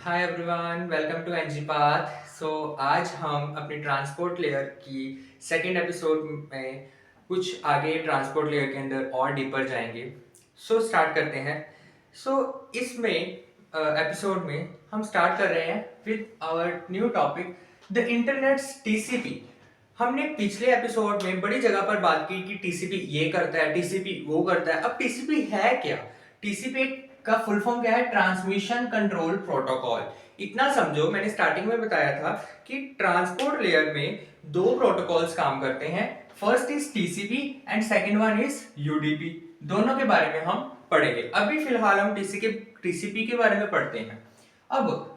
Hi everyone, welcome to NG path. आज हम अपनी ट्रांसपोर्ट लेयर की सेकंड एपिसोड में कुछ आगे ट्रांसपोर्ट लेयर के अंदर और डीपर जाएंगे। स्टार्ट करते हैं। इसमें एपिसोड में हम स्टार्ट कर रहे हैं with our new topic, the internet's TCP. हमने पिछले एपिसोड में बड़ी जगह पर बात की कि टीसीपी ये करता है, टीसीपी वो करता है। अब टीसीपी है क्या? टीसीपी का फुल फॉर्म क्या है? Transmission control protocol. इतना समझो, मैंने स्टार्टिंग में बताया था कि ट्रांसपोर्ट लेयर में दो प्रोटोकॉल्स काम करते हैं। First is TCP and second one is UDP. दोनों के बारे में हम पढ़ेंगे। अभी फिलहाल हम टीसीपी के बारे में पढ़ते हैं। अब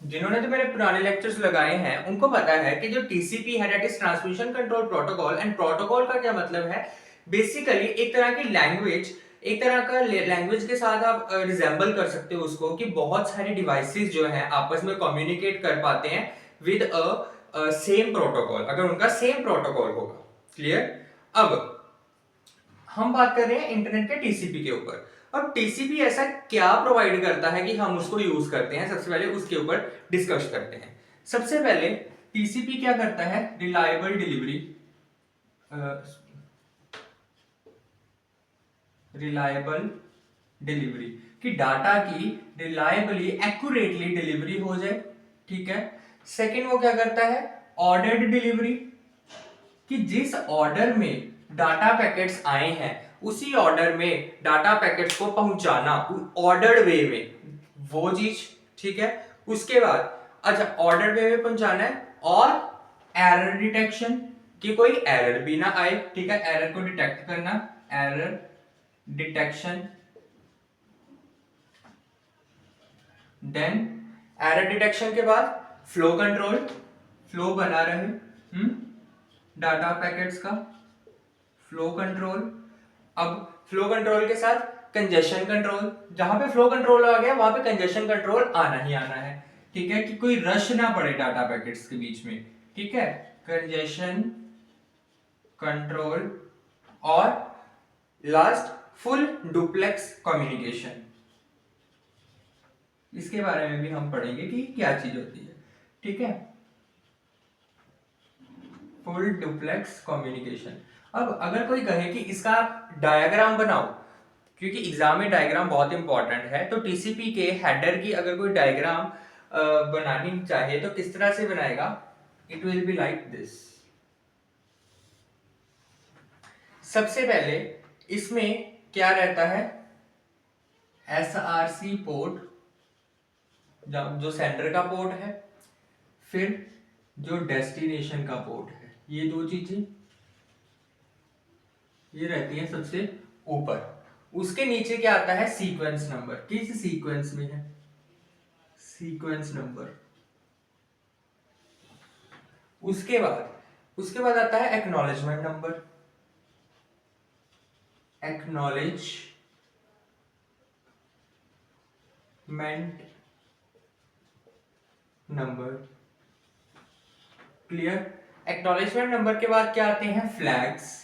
जिन्होंने तो मेरे पुराने लेक्चर्स लगाए हैं उनको पता है कि जो टीसीपी है, that is transmission control protocol. And protocol का क्या मतलब है? बेसिकली एक तरह की लैंग्वेज, एक तरह का लैंग्वेज के साथ आप रिजेंबल कर सकते हो उसको, कि बहुत सारे डिवाइसेस जो हैं आपस में कम्युनिकेट कर पाते हैं विद अ सेम प्रोटोकॉल, अगर उनका सेम प्रोटोकॉल होगा। क्लियर? अब हम बात कर रहे हैं इंटरनेट के टीसीपी के ऊपर। अब टीसीपी ऐसा क्या प्रोवाइड करता है कि हम उसको यूज करते हैं, सबसे पहले उसके ऊपर डिस्कस करते हैं। सबसे पहले टीसीपी क्या करता है? रिलायबल डिलीवरी, रिलायबल डिलीवरी, कि डाटा की रिलायबली एक्यूरेटली डिलीवरी हो जाए। ठीक है। सेकंड वो क्या करता है? ऑर्डर्ड डिलीवरी, कि जिस ऑर्डर में डाटा पैकेट्स आए हैं उसी ऑर्डर में डाटा पैकेट्स को पहुंचाना ऑर्डर्ड वे में, वो चीज। ठीक है। उसके बाद अच्छा, ऑर्डर वे में पहुंचाना है। और एरर डिटेक्शन, कि कोई एरर भी ना आए। ठीक है, एरर को डिटेक्ट करना, error detection. Then error detection के बाद फ्लो कंट्रोल, फ्लो बना रहे डाटा पैकेट्स का फ्लो कंट्रोल। अब फ्लो कंट्रोल के साथ कंजेशन कंट्रोल, जहां पे फ्लो कंट्रोल आ गया वहां पे कंजेशन कंट्रोल आना ही आना है। ठीक है, कि कोई रश ना पड़े डाटा पैकेट्स के बीच में। ठीक है, कंजेशन कंट्रोल। और लास्ट, फुल डुप्लेक्स कम्युनिकेशन। इसके बारे में भी हम पढ़ेंगे कि क्या चीज होती है। ठीक है, फुल डुप्लेक्स कम्युनिकेशन। अब अगर कोई कहे कि इसका आप डायग्राम बनाओ, क्योंकि एग्जाम में डायग्राम बहुत इंपॉर्टेंट है, तो टीसीपी के हेडर की अगर कोई डायग्राम बनानी चाहे तो किस तरह से बनाएगा? It will be like this. सबसे पहले इसमें क्या रहता है? एसआरसी पोर्ट, जो सेंटर का पोर्ट है, फिर जो डेस्टिनेशन का पोर्ट है, ये दो चीजें ये रहती हैं सबसे ऊपर। उसके नीचे क्या आता है? सीक्वेंस नंबर, किस सीक्वेंस में है, सीक्वेंस नंबर। उसके बाद आता है acknowledgement number, acknowledgement number. Clear? Acknowledgement number के बाद क्या आते हैं? फ्लैग्स।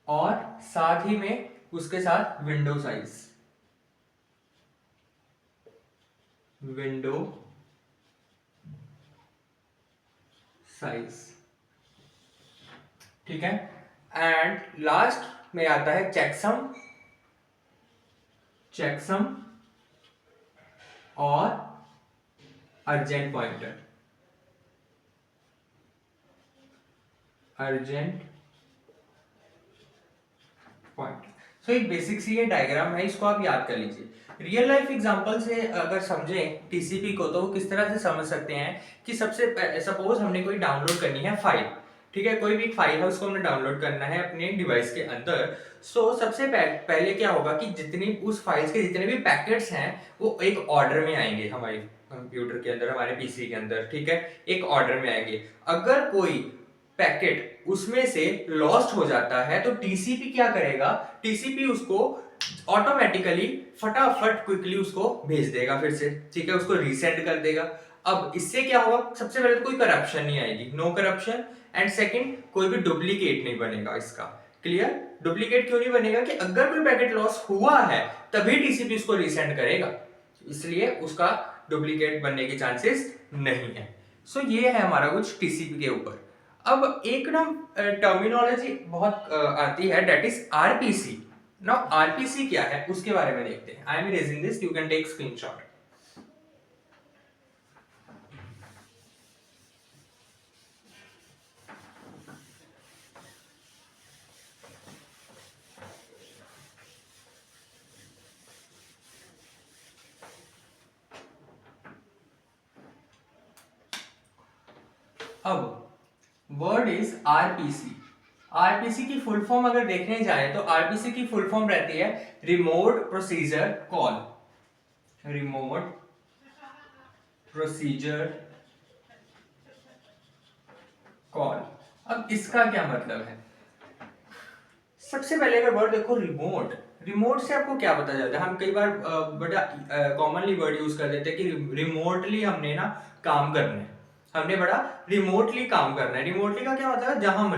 और साथ ही में उसके साथ विंडो साइज, विंडो साइज। ठीक है। एंड लास्ट में आता है चेकसम, चेकसम और अर्जेंट पॉइंटर, अर्जेंट पॉइंट। सो एक बेसिक सी ये डायग्राम है, इसको आप याद कर लीजिए। रियल लाइफ एग्जांपल से अगर समझें टीसीपी को तो किस तरह से समझ सकते हैं कि सबसे सपोज हमने कोई डाउनलोड करनी है फाइल। ठीक है, कोई भी फाइल है उसको हमने डाउनलोड करना है अपने डिवाइस के अंदर। सबसे पहले क्या होगा कि जितनी उस फाइल्स के जितने भी पैकेट्स हैं वो एक ऑर्डर में आएंगे हमारे कंप्यूटर के अंदर, हमारे पीसी के अंदर। ठीक है, एक ऑर्डर में आएंगे। अगर कोई पैकेट उसमें से लॉस्ट हो जाता है तो टीसीपी क्या करेगा? टीसीपी उसको ऑटोमेटिकली फटाफट क्विकली उसको भेज देगा फिर से। ठीक है, उसको रीसेंड कर देगा। अब इससे क्या होगा? सबसे पहले तो कोई करप्शन नहीं आएगी, नो करप्शन। एंड सेकंड, कोई भी डुप्लीकेट नहीं बनेगा इसका। क्लियर? डुप्लीकेट क्यों नहीं बनेगा कि अगर कोई पैकेट लॉस हुआ है तभी टीसीपी उसको रीसेंड करेगा, इसलिए उसका डुप्लीकेट बनने के चांसेस नहीं है। सो ये है हमारा कुछ टीसीपी के ऊपर। अब एक ना टर्मिनोलॉजी बहुत आती है, that is RPC. Now RPC क्या है उसके बारे में देखते हैं। I am raising this, you can take screenshot. अब वर्ड इज आरपीसी। आरपीसी की फुल फॉर्म अगर देखने जाए तो आरपीसी की फुल फॉर्म रहती है remote procedure call. Remote procedure call. अब इसका क्या मतलब है? सबसे पहले अगर वर्ड देखो रिमोट, रिमोट से आपको क्या पता चलता है? हम कई बार बड़ा कॉमनली वर्ड यूज कर देते हैं कि रिमोटली हमने ना काम करना है, हमने बड़ा रिमोटली काम करना है। रिमोटली का क्या मतलब है? जहां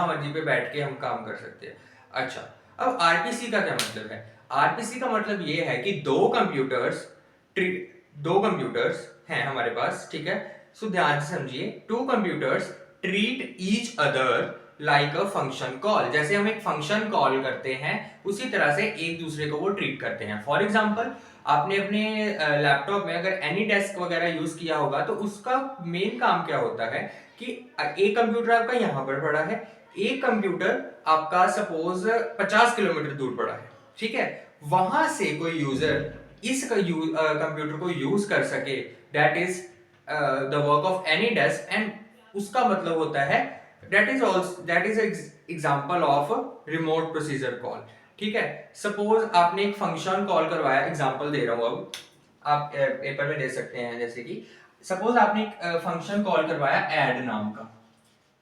मर्जी पे बैठ के हम काम कर सकते हैं। अच्छा, अब आरपीसी का क्या मतलब है? आरपीसी का मतलब ये है कि दो कंप्यूटर्स हैं हमारे पास, ठीक है? सो ध्यान से समझिए, two computers treat each other like a function call. जैसे हम एक फंक्शन कॉल करते हैं उसी तरह से एक दूसरे को वो ट्रीट करते हैं। फॉर एग्जाम्पल, आपने अपने लैपटॉप में अगर एनी डेस्क वगैरह यूज किया होगा तो उसका मेन काम क्या होता है कि एक कंप्यूटर आपका यहाँ पर पड़ा है, एक कंप्यूटर आपका सपोज 50 किलोमीटर दूर पड़ा है, ठीक है? वहां से कोई यूजर इस कंप्यूटर को यूज कर सके, that is the work of any desk, and उसका मतलब होता है that is example of remote procedure call, ठीक है? सपोज आपने एक फंक्शन कॉल करवाया, एग्जांपल दे रहा हूं, अब आप पेपर में दे सकते हैं, जैसे कि सपोज आपने एक फंक्शन कॉल करवाया ऐड नाम का।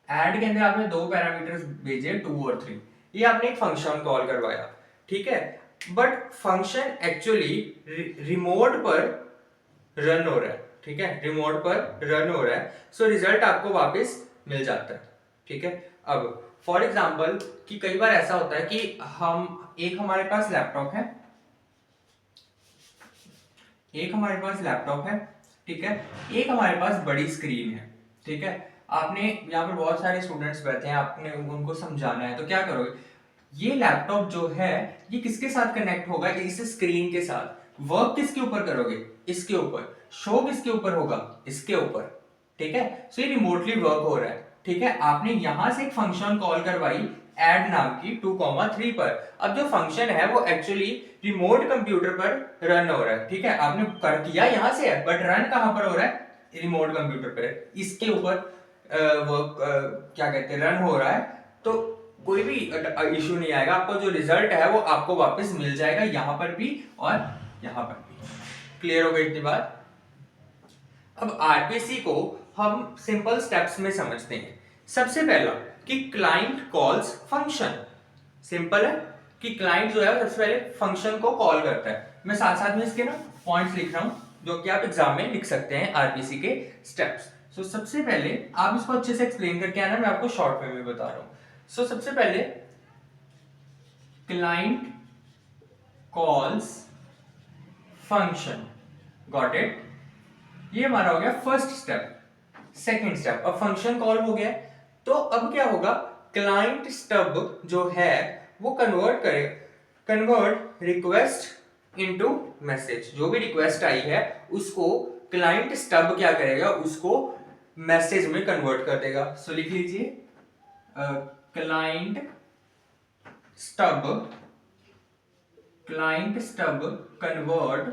ऐड के अंदर आपने दो पैरामीटर्स भेजे 2 और 3, ये आपने एक फंक्शन कॉल करवाया, ठीक है? बट फंक्शन एक्चुअली रिमोट पर रन हो रहा है, ठीक है? रिमोट पर रन हो रहा है, सो रिजल्ट आपको वापस मिल जाता है, ठीक है? अब फॉर एग्जांपल कि कई बार ऐसा होता है कि हमारे पास लैपटॉप है, ठीक है? एक हमारे पास बड़ी स्क्रीन है, ठीक है? आपने यहाँ पर बहुत सारे स्टूडेंट्स बैठे हैं, आपने उनको समझाना है, तो क्या करोगे? ये लैपटॉप जो है ये किसके साथ कनेक्ट होगा? इस स्क्रीन के साथ। वर्क किसके ऊपर करोगे? इसके ऊपर। शो किसके ऊपर होगा? इसके ऊपर, ठीक है? सो ये रिमोटली वर्क हो रहा है, ठीक है? आपने यहां से एक फंक्शन कॉल करवाई ऐड नाम की 2,3 पर। अब जो फंक्शन है वो एक्चुअली रिमोट कंप्यूटर पर रन हो रहा है, ठीक है? आपने कर किया यहां से है, बट रन कहां पर हो रहा है? रिमोट कंप्यूटर पर, इसके ऊपर वर्क क्या कहते हैं, रन हो रहा है। तो कोई भी इशू नहीं आएगा, आपको जो रिजल्ट है वो आपको वापस मिल जाएगा, यहां पर भी और यहां पर भी। क्लियर हो गई इतनी बात? अब आरपीसी को हम सिंपल स्टेप्स में समझते हैं। सबसे पहला कि क्लाइंट कॉल्स फंक्शन। सिंपल है कि क्लाइंट जो है सबसे पहले फंक्शन को कॉल करता है। मैं साथ साथ में इसके ना पॉइंट्स लिख रहा हूं जो कि आप एग्जाम में लिख सकते हैं आरपीसी के स्टेप्स। सो सबसे पहले आप इसको अच्छे से एक्सप्लेन करके आना, मैं आपको शॉर्ट वे में बता रहा हूं। सो सबसे पहले client calls function, got it? ये हमारा हो गया फर्स्ट स्टेप। सेकंड स्टेप, अब फंक्शन कॉल हो गया, तो अब क्या होगा? क्लाइंट स्टब जो है वो कन्वर्ट रिक्वेस्ट इनटू मैसेज। जो भी रिक्वेस्ट आई है उसको क्लाइंट स्टब क्या करेगा? उसको मैसेज में कन्वर्ट कर देगा। सो लिख लीजिए client stub convert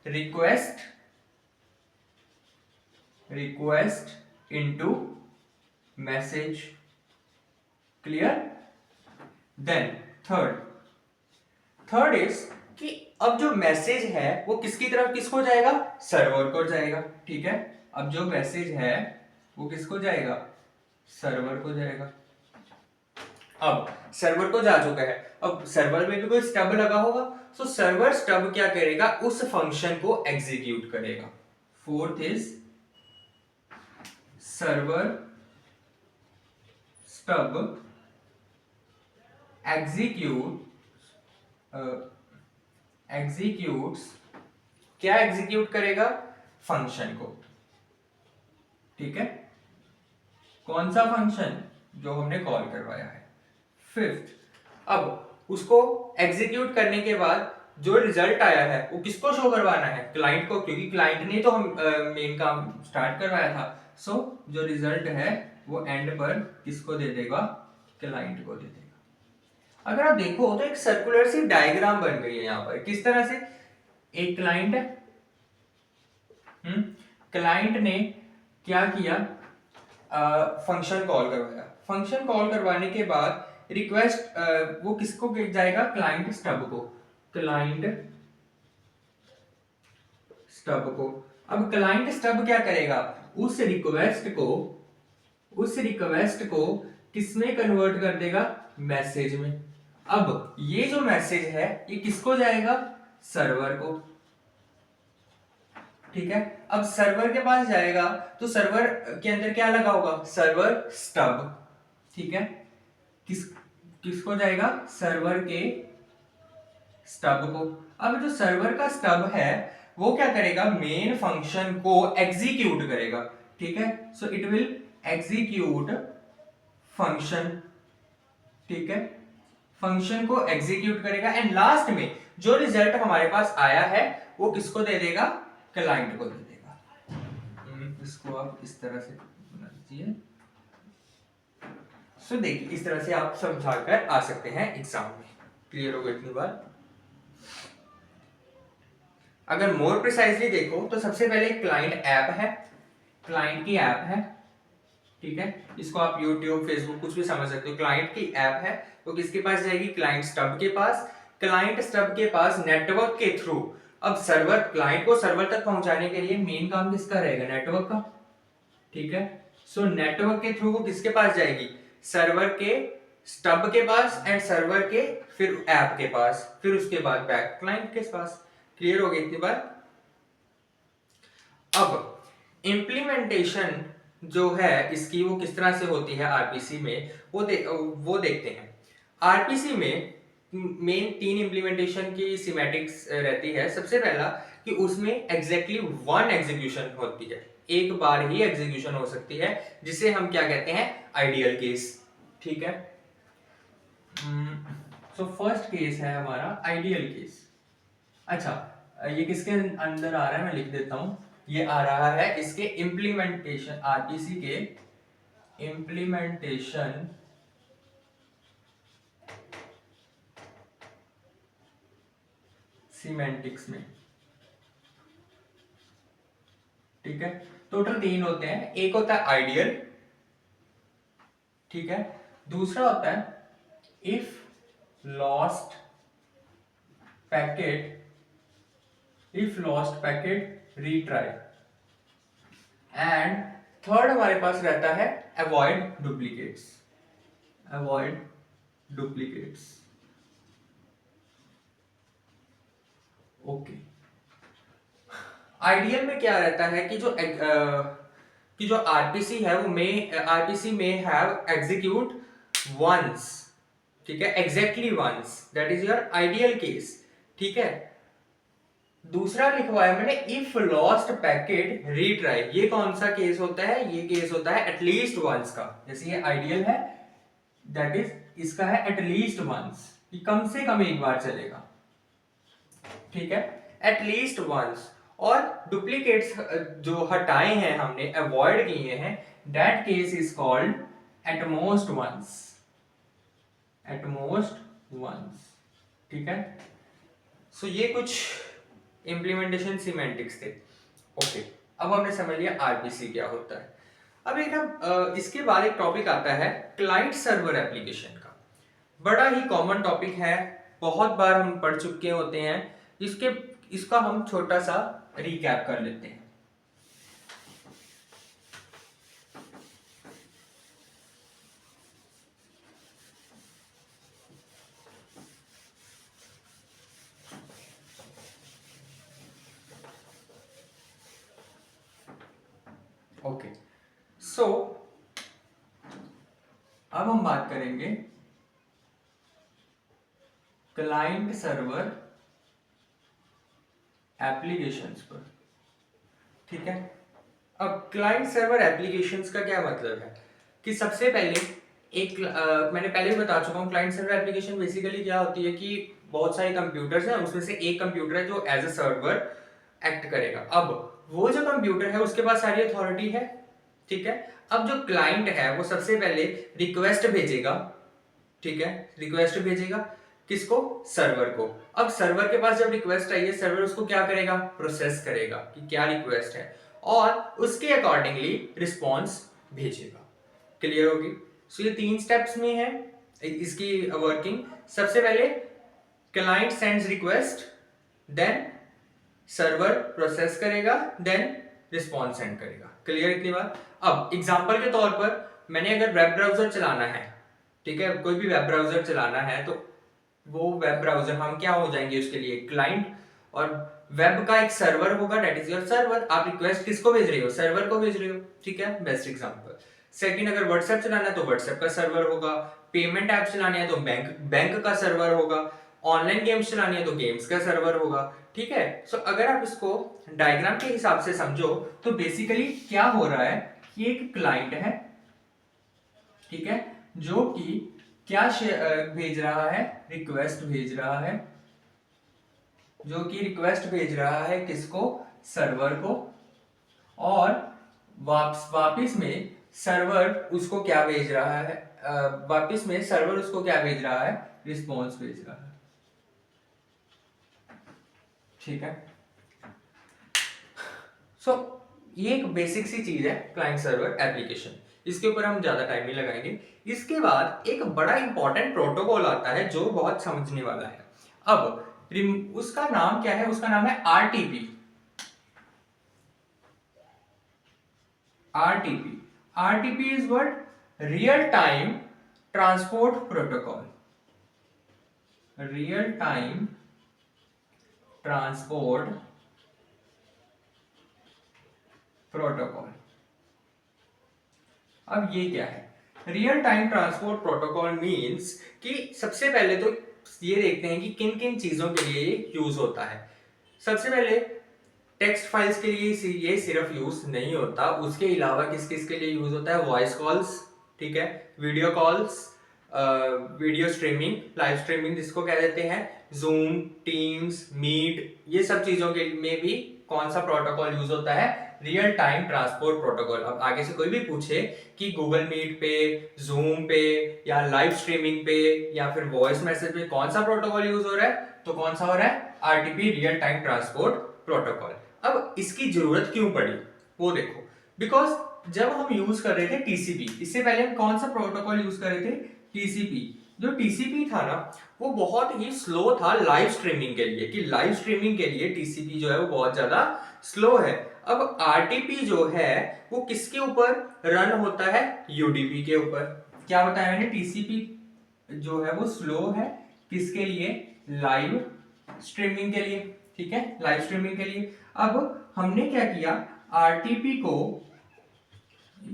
request into message. Clear? Then third is कि अब जो मैसेज है वो किसको जाएगा? सर्वर को जाएगा, ठीक है? अब जो मैसेज है वो किसको जाएगा? सर्वर को जाएगा। अब सर्वर को जा चुका है, अब सर्वर में भी कोई स्टब लगा होगा, सो सर्वर स्टब क्या करेगा? उस फंक्शन को एग्जीक्यूट करेगा। Fourth is server stub executes क्या एग्जीक्यूट करेगा? फंक्शन को। ठीक है, कौन सा फंक्शन? जो हमने कॉल करवाया है। फिफ्थ, अब उसको एग्जीक्यूट करने के बाद जो रिजल्ट आया है वो किसको शो करवाना है? क्लाइंट को, क्योंकि क्लाइंट ने तो हम मेन काम स्टार्ट करवाया था। सो जो रिजल्ट है वो एंड पर किसको दे देगा? क्लाइंट को दे देगा। अगर आप देखो तो एक सर्कुलर सी डायग्राम बन गई है यहाँ पर। किस तरह से? एक क्लाइंट है, क्लाइंट ने क्या किया? फंक्शन कॉल करवाया। फंक्शन कॉल करवाने के बाद रिक्वेस्ट वो किसको जाएगा? क्लाइंट स्टब को। क्लाइंट स्टब को। अब क्लाइंट स्टब क्या करेगा? उस रिक्वेस्ट को किसमें कन्वर्ट कर देगा? मैसेज में। अब ये जो मैसेज है ये किसको जाएगा? सर्वर को। ठीक है, अब सर्वर के पास जाएगा तो सर्वर के अंदर क्या लगा होगा? Server stub. ठीक है, किसको जाएगा? सर्वर के स्टब को। अब जो सर्वर का स्टब है वो क्या करेगा? मेन फंक्शन को एग्जीक्यूट करेगा। ठीक है, so it will execute function. ठीक है, फंक्शन को एग्जीक्यूट करेगा एंड लास्ट में जो रिजल्ट हमारे पास आया है वो किसको दे देगा? क्लाइंट को दे देगा। इसको आप इस तरह से बना दीजिए। सो देखिए, इस तरह से आप समझाकर आ सकते हैं एग्जाम में। क्लियर होगा इतनी बार? अगर मोर प्रिसाइजली देखो तो सबसे पहले क्लाइंट ऐप है, क्लाइंट की ऐप है। ठीक है, इसको आप YouTube, Facebook कुछ भी समझ सकते हो। क्लाइंट की ऐप है तो किसके पास जाएगी? क्लाइंट स्टब के पास। क्लाइंट स्टब के पास नेटवर्क के थ्रू, अब सर्वर, क्लाइंट को सर्वर तक पहुंचाने के लिए मेन काम किसका रहेगा? नेटवर्क का। ठीक है, सो नेटवर्क के थ्रू वो किसके पास जाएगी? सर्वर के स्टब के पास एंड सर्वर के फिर ऐप के पास, फिर उसके बाद बैक क्लाइंट के पास। क्लियर हो गई इतनी बार? अब इम्प्लीमेंटेशन जो है इसकी वो किस तरह से होती है आरपीसी में, वो देखते हैं। आरपीसी में मेन 3 इम्प्लीमेंटेशन की सिमेटिक्स रहती है। सबसे पहला कि उसमें एग्जैक्टली वन एग्जीक्यूशन होती है, एक बार ही एग्जीक्यूशन हो सकती है, जिसे हम क्या कहते हैं? Ideal case. ठीक है, सो फर्स्ट केस है हमारा आइडियल केस। अच्छा, ये किसके अंदर आ रहा है? मैं लिख देता हूं। ये आ रहा है इसके इम्प्लीमेंटेशन, आरपीसी के इम्प्लीमेंटेशन सीमेंटिक्स में। ठीक है, टोटल 3 होते हैं। एक होता है आइडियल, ठीक है, दूसरा होता है if lost packet, retry, and third हमारे पास रहता है अवॉइड डुप्लीकेट्स। ओके, आइडियल में क्या रहता है कि जो आरपीसी है वो आरपीसी में हैव एग्जीक्यूट वंस। ठीक है, exactly once, that is your ideal case. ठीक है, दूसरा लिखवाया मैंने इफ लॉस्ट पैकेट रीट्राई। ये कौन सा केस होता है? ये केस होता है एटलीस्ट वंस का। जैसे ये आइडियल है, दैट इज इसका है एटलीस्ट वंस, कि कम से कम एक बार चलेगा। ठीक है, एटलीस्ट वंस। और डुप्लीकेट्स जो हटाए हैं हमने, अवॉइड किए हैं, that case is called at most once. ठीक है, सो ये कुछ इंप्लीमेंटेशन सिमेंटिक्स थे। ओके, अब हमने समझ लिया आरपीसी क्या होता है। अब एक इसके बाद एक टॉपिक आता है क्लाइंट सर्वर एप्लीकेशन का। बड़ा ही कॉमन टॉपिक है, बहुत बार हम पढ़ चुके होते हैं। इसका हम छोटा सा रिकैप कर लेते हैं। ओके, सो अब हम बात करेंगे क्लाइंट सर्वर एप्लीकेशंस पर। ठीक है, अब क्लाइंट सर्वर एप्लीकेशंस का क्या मतलब है कि सबसे पहले मैंने पहले भी बता चुका हूँ, क्लाइंट सर्वर एप्लीकेशन बेसिकली क्या होती है कि बहुत सारे कंप्यूटर्स हैं, उसमें से एक कंप्यूटर है जो एज अ सर्वर एक्ट करेगा। अब वो जो कंप्यूटर है उसके पास सारी अथॉरिटी है, ठीक है। अब जो क्लाइंट है वो सबसे पहले रिक्वेस्ट भेजेगा, ठीक है, रिक्वेस्ट भेजेगा किसको? सर्वर को। अब सर्वर के पास जब रिक्वेस्ट आई है, सर्वर उसको क्या करेगा? प्रोसेस करेगा कि क्या रिक्वेस्ट है और उसके अकॉर्डिंगली रिस्पॉन्स भेजेगा। क्लियर होगी? सो ये 3 स्टेप्स में है इसकी वर्किंग। सबसे पहले client sends request, then server process करेगा, देन रिस्पॉन्स सेंड करेगा। क्लियर इतनी बात? अब एग्जांपल के तौर पर मैंने अगर वेब ब्राउजर चलाना है, ठीक है, कोई भी वेब ब्राउजर चलाना है, तो वो वेब ब्राउजर हम क्या हो जाएंगे उसके लिए? क्लाइंट। और वेब का एक सर्वर होगा, दैट इज योर सर्वर। आप रिक्वेस्ट किसको भेज रहे हो? सर्वर को भेज रहे हो, ठीक है, बेस्ट एग्जांपल। सेकंड, अगर व्हाट्सएप चलाना है तो व्हाट्सएप का सर्वर होगा। पेमेंट ऐप चलाने हैं तो बैंक का सर्वर होगा। ऑनलाइन गेम्स चलानी है तो गेम्स का सर्वर होगा, ठीक है। सो अगर आप इसको डायग्राम के हिसाब से समझो तो बेसिकली क्या हो रहा है कि एक क्लाइंट है, ठीक है, जो कि क्या भेज रहा है? रिक्वेस्ट भेज रहा है, जो कि रिक्वेस्ट भेज रहा है किसको? सर्वर को। और वापिस में सर्वर उसको क्या भेज रहा है? वापिस में सर्वर उसको क्या भेज रहा है? रिस्पॉन्स भेज रहा है, ठीक है। सो ये एक बेसिक सी चीज है क्लाइंट सर्वर एप्लीकेशन, इसके ऊपर हम ज्यादा टाइम नहीं लगाएंगे। इसके बाद एक बड़ा इंपॉर्टेंट प्रोटोकॉल आता है जो बहुत समझने वाला है। अब उसका नाम क्या है? उसका नाम है RTP. RTP, RTP is what? Real time transport protocol. Real time transport protocol. अब ये क्या है? Real time transport protocol means कि सबसे पहले तो ये देखते हैं कि किन किन चीजों के लिए ये यूज होता है। सबसे पहले टेक्स्ट फाइल्स के लिए ये सिर्फ यूज नहीं होता, उसके अलावा किस किस के लिए यूज होता है? वॉइस कॉल्स, ठीक है, video calls, video streaming, live streaming जिसको कह देते हैं, जूम, टीम्स, मीट, ये सब चीजों के में भी कौन सा प्रोटोकॉल यूज होता है? Real time transport protocol. अब आगे से कोई भी पूछे कि गूगल मीट पे, जूम पे या लाइव स्ट्रीमिंग पे या फिर वॉइस मैसेज पे कौन सा प्रोटोकॉल यूज हो रहा है, तो कौन सा हो रहा है? RTP, real time transport protocol. अब इसकी जरूरत क्यों पड़ी वो देखो। बिकॉज जब हम यूज कर रहे थे टीसीपी, इससे पहले हम कौन सा प्रोटोकॉल यूज कर रहे थे? टीसीपी। जो टीसीपी था ना वो बहुत ही स्लो था लाइव स्ट्रीमिंग के लिए, कि लाइव स्ट्रीमिंग के लिए टीसीपी जो है वो बहुत ज्यादा स्लो है। अब आरटीपी जो है वो किसके ऊपर रन होता है? यूडीपी के ऊपर। क्या बताया मैंने? टीसीपी जो है वो स्लो है किसके लिए? लाइव स्ट्रीमिंग के लिए, ठीक है, लाइव स्ट्रीमिंग के लिए। अब हमने क्या किया? आरटीपी को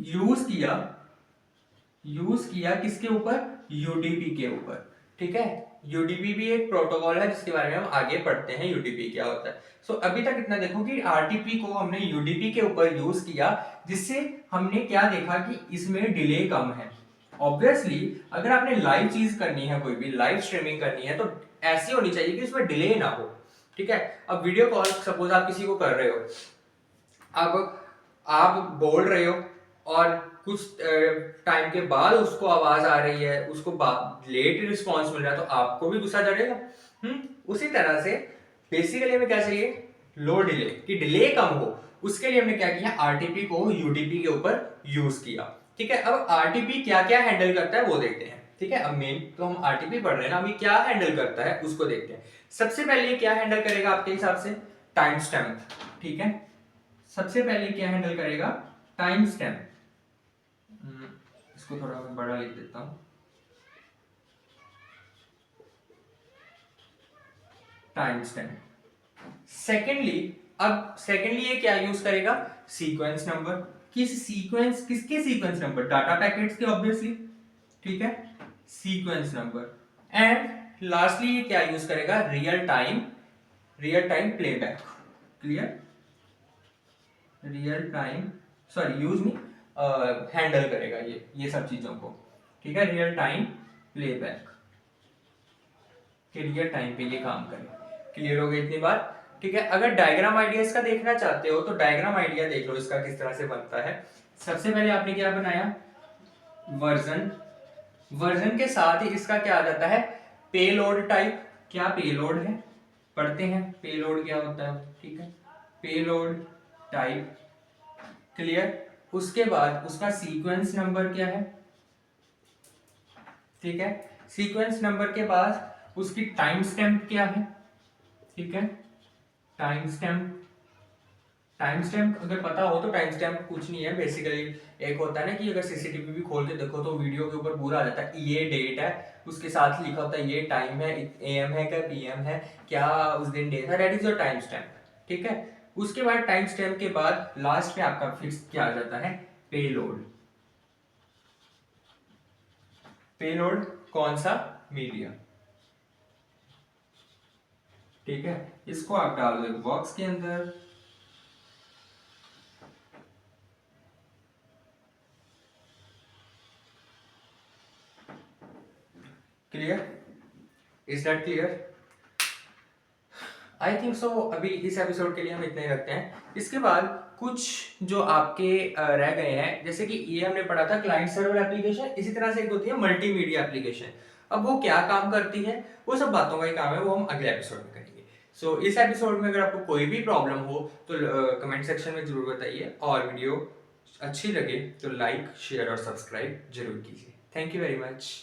यूज किया किसके ऊपर? यूडीपी के ऊपर, ठीक है। यूडीपी भी एक प्रोटोकॉल है जिसके बारे में हम आगे पढ़ते हैं यूडीपी क्या होता है। सो अभी तक इतना देखो कि आरटीपी को हमने यूडीपी के ऊपर यूज किया, जिससे हमने क्या देखा कि इसमें डिले कम है। ऑब्वियसली अगर आपने लाइव चीज करनी है, कोई भी लाइव स्ट्रीमिंग करनी है, तो ऐसी होनी चाहिए कि उसमें डिले ना हो, ठीक है। अब वीडियो कॉल सपोज आप किसी को कर रहे हो, अब आप बोल रहे हो और कुछ टाइम के बाद उसको आवाज आ रही है, उसको लेट रिस्पॉन्स मिल रहा है, तो आपको भी गुस्सा चढ़ेगा। उसी तरह से बेसिकली हमें क्या चाहिए? लो डिले, कि डिले कम हो। उसके लिए हमने क्या किया? आरटीपी को यूडीपी के ऊपर यूज किया, ठीक है। अब आरटीपी क्या क्या हैंडल करता है वो देखते हैं, ठीक है। अब मेन तो हम आरटीपी पढ़ रहे हैं ना, अभी क्या हैंडल करता है उसको देखते हैं। सबसे पहले ये क्या हैंडल करेगा आपके हिसाब से? टाइम स्टैम्प, ठीक है। सबसे पहले क्या हैंडल करेगा? Time stamp. इसको थोड़ा बड़ा लिख देता हूं, टाइम स्टैम्प। सेकेंडली, अब सेकेंडली ये क्या यूज करेगा? Sequence number. किसके सीक्वेंस नंबर, डाटा पैकेट्स के ऑब्वियसली, ठीक है, सीक्वेंस नंबर। एंड लास्टली ये क्या यूज करेगा, real time playback, clear, real time, sorry use नहीं, हैंडल करेगा ये सब चीजों को, ठीक है, रियल टाइम प्लेबैक के रियल टाइम पे ये काम करे। क्लियर हो गई इतनी बात, ठीक है। अगर डायग्राम आइडिया इसका देखना चाहते हो तो डायग्राम आइडिया देख लो इसका किस तरह से बनता है। सबसे पहले आपने क्या बनाया, वर्जन, वर्जन के साथ ही इसका क्या आ जाता है, पेलोड टाइप। क्या पेलोड है, पढ़ते हैं पेलोड क्या होता है, ठीक है, पेलोड टाइप, क्लियर। उसके बाद उसका सीक्वेंस नंबर क्या है, ठीक है, सीक्वेंस नंबर के बाद उसकी टाइम स्टैम्प क्या है, ठीक है, टाइम स्टैम्प, टाइम स्टैम्प अगर पता हो तो टाइम स्टैम्प कुछ नहीं है बेसिकली, एक होता है ना कि अगर सीसीटीवी भी खोल के देखो तो वीडियो के ऊपर पूरा आ जाता है, ये डेट है, उसके साथ लिखा होता है ये टाइम है, एएम है क्या पीएम है, क्या उस दिन डे था, that is your time stamp, ठीक है। उसके बाद टाइम स्टैम्प के बाद लास्ट में आपका फिक्स क्या आ जाता है, पेलोड। पेलोड कौन सा, मीडिया, ठीक है। इसको आप डाल दो बॉक्स के अंदर, clear, is that clear, I think so. अभी इस एपिसोड के लिए हम इतने ही रखते हैं। इसके बाद कुछ जो आपके रह गए हैं, जैसे कि ये हमने पढ़ा था क्लाइंट सर्वर एप्लीकेशन, इसी तरह से एक होती है मल्टीमीडिया एप्लीकेशन। अब वो क्या काम करती है, वो सब बातों का ही काम है, वो हम अगले एपिसोड में करेंगे। सो इस एपिसोड में अगर आपको कोई भी प्रॉब्लम हो तो कमेंट सेक्शन में जरूर बताइए, और वीडियो अच्छी लगे तो लाइक शेयर और सब्सक्राइब जरूर कीजिए। Thank you very much.